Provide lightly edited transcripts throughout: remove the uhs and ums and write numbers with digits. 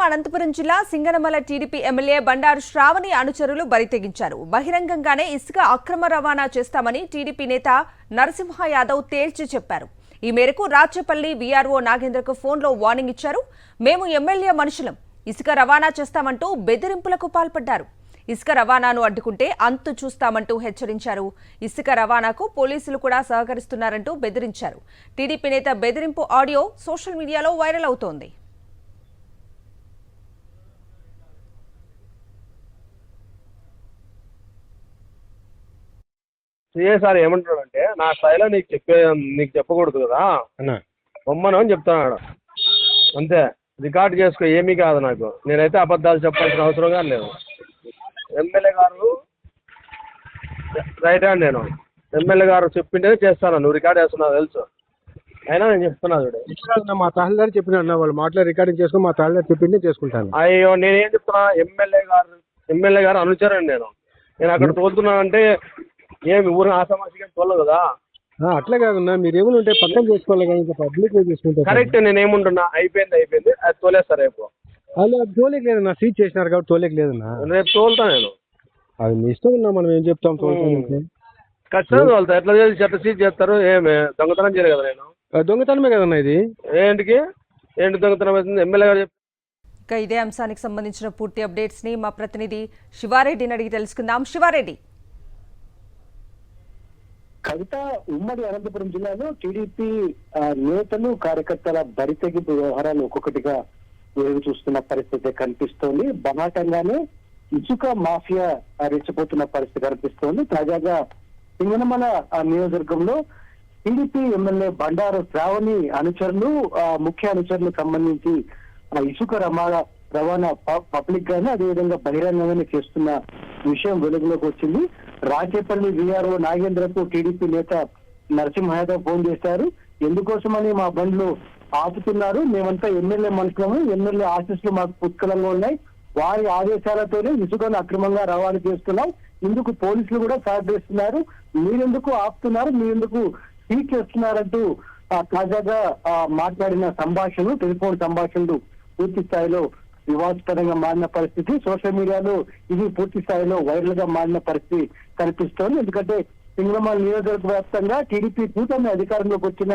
అనంతపురం జిల్లా Singanamala TDP MLA Bandaru Shravani అనుచరులు బరితెగించారు. బహిరంగంగానే ఇసుక అక్రమ రవాణా చేస్తామని టీడీపీ నేత నరసింహ యాదవ్ తేల్చి చెప్పారు. ఈ మేరకు రాచపల్లి వీఆర్ఓ నాగేంద్రకు ఫోన్లో వార్నింగ్ ఇచ్చారు. మేము ఎమ్మెల్యే మనుషులం, ఇసుక రవాణా చేస్తామంటూ బెదిరింపులకు పాల్పడ్డారు. ఇసుక రవాణాను అడ్డుకుంటే అంతు చూస్తామంటూ హెచ్చరించారు. ఇసుక రవాణాకు పోలీసులు కూడా సహకరిస్తున్నారంటూ బెదిరించారు. టీడీపీ నేత బెదిరింపు ఆడియో సోషల్ మీడియాలో వైరల్ అవుతోంది. సిఏసారి ఏమంటున్నాడంటే నా స్థాయిలో నీకు చెప్పకూడదు కదా అన్న బొమ్మను అని చెప్తున్నాడు. అంతే, రికార్డు చేసుకో, ఏమీ కాదు నాకు. నేనైతే అబద్ధాలు చెప్పాల్సిన అవసరం కానీ లేదు. ఎమ్మెల్యే గారు రైట్ హ్యాండ్, నేను ఎమ్మెల్యే గారు చెప్పిండే చేస్తాను. నువ్వు రికార్డ్ చేస్తున్నావు తెలుసు, అయినా నేను చెప్తున్నా చూడు. మా తహసీల్దార్ చెప్పిన వాళ్ళ మాటలో రికార్డింగ్ చేసుకుని మా తహసీల్దార్ చెప్పిండే చేసుకుంటాను. అయ్యో నేనేం చెప్తున్నా, ఎమ్మెల్యే గారు అనుచరండి. నేను అక్కడ తోలుతున్నానంటే ఏమి ఊరిని ఆసామాసిగా తోలదు కదా. అట్లా కాదన్నా, మీరు ఏమైనా ఉంటే పక్కన చేసుకోవాలి కానీ ఇంకా పబ్లిక్ చేసుకుంటారు. కరెక్ట్, నేనేముంటున్నా అయిపోయింది అది తోలేస్తారు రేపు. అలా తోలేక లేదన్నా, సీట్ చేసినారు కాబట్టి తోలేక లేదన్నా. రేపు తోలుతా నేను. అది మీ ఇష్టం ఉన్నా, మనం ఏం చెప్తాం. ఖచ్చితంగా తోలుతా. ఎట్లా చేసి చెత్త సీట్ చేస్తారు, ఏమి దొంగతనం చేయలేదు కదా నేను. దొంగతనమే కదన్నా ఇది. ఏంటి దొంగతనం అవుతుంది? ఎమ్మెల్యే గారు ఇక ఇదే అంశానికి సంబంధించిన పూర్తి అప్డేట్స్ ని మా ప్రతినిధి శివారెడ్డిని అడిగి తెలుసుకుందాం. శివారెడ్డి, కవిత, ఉమ్మడి అనంతపురం జిల్లాలో టీడీపీ నేతలు కార్యకర్తల బరితెగింపు వ్యవహారాలు ఒక్కొక్కటిగా వెలుగు చూస్తున్న పరిస్థితి కనిపిస్తోంది. బహాటంగానే ఇసుక మాఫియా రెచ్చిపోతున్న పరిస్థితి కనిపిస్తోంది. తాజాగా సింగనమల నియోజకవర్గంలో టీడీపీ ఎమ్మెల్యే బండారు శ్రావణి అనుచరులు, ముఖ్య అనుచరులకు సంబంధించి ఇసుక రవాణా పబ్లిక్ గానే అదేవిధంగా బహిరంగంగానే చేస్తున్న విషయం వెలుగులోకి వచ్చింది. రాచేపల్లి వీఆర్ఓ నాగేంద్రకు టీడీపీ నేత నరసింహ యాదవ్ ఫోన్ చేశారు. ఎందుకోసమని మా బండ్లు ఆపుతున్నారు, మేమంతా ఎమ్మెల్యే మనుషులము, ఎమ్మెల్యే ఆశీస్సులు మాకు పుష్కలంగా ఉన్నాయి, వారి ఆదేశాలతోనే ఇసుకను అక్రమంగా రవాణా చేస్తున్నాం, ఇందుకు పోలీసులు కూడా సహకరిస్తున్నారు, మీరెందుకు ఆపుతున్నారు, మీరెందుకు సీట్ చేస్తున్నారంటూ తాజాగా మాట్లాడిన సంభాషణలు, టెలిఫోన్ సంభాషణలు పూర్తి స్థాయిలో వివాదాస్పదంగా మారిన పరిస్థితి. సోషల్ మీడియాలో ఇది పూర్తి స్థాయిలో వైరల్ గా మారిన పరిస్థితి కనిపిస్తోంది. ఎందుకంటే సింగనమల నియోజకవర్గ వ్యాప్తంగా టీడీపీ కూటమి అధికారంలోకి వచ్చిన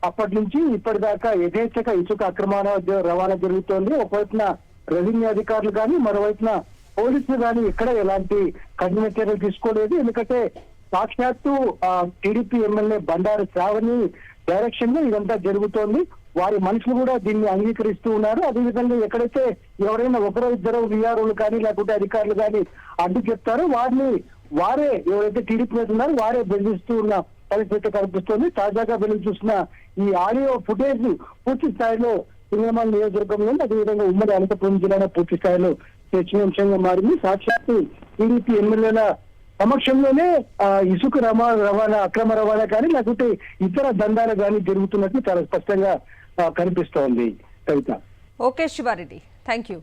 అప్పటి నుంచి ఇప్పటిదాకా యథేచ్ఛగా ఇసుక అక్రమ రవాణా జరుగుతోంది. ఒకవైపున రెవెన్యూ అధికారులు కానీ, మరోవైపున పోలీసులు కానీ ఎక్కడ ఎలాంటి కఠిన చర్యలు తీసుకోలేదు. ఎందుకంటే సాక్షాత్తు టీడీపీ ఎమ్మెల్యే బండారు శ్రావణి డైరెక్షన్ లో ఇదంతా జరుగుతోంది. వారి మనుషులు కూడా దీన్ని అంగీకరిస్తూ ఉన్నారు. అదేవిధంగా ఎక్కడైతే ఎవరైనా ఒకరో ఇద్దరు వీఆర్ఓలు కానీ లేకుంటే అధికారులు కానీ అడ్డు చెప్తారో వారే ఎవరైతే టీడీపీ మీద ఉన్నారో వారే బెదిరిస్తూ ఉన్న పరిస్థితి కనిపిస్తోంది. తాజాగా వెలుగు చూసిన ఈ ఆడియో ఫుటేజ్ పూర్తి స్థాయిలో సింగనమల నియోజకవర్గంలో, అదేవిధంగా ఉమ్మడి అనంతపురం జిల్లాలో పూర్తి స్థాయిలో చర్చనీయాంశంగా మారింది. సాక్షాత్తు టీడీపీ ఎమ్మెల్యేల సమక్షంలోనే ఇసుక రవాణా అక్రమ రవాణా కానీ లేకుంటే ఇతర దందాలు కానీ జరుగుతున్నట్లు చాలా స్పష్టంగా కనిపిస్తోంది. Kavitha. Okay Shiva Reddy, thank you.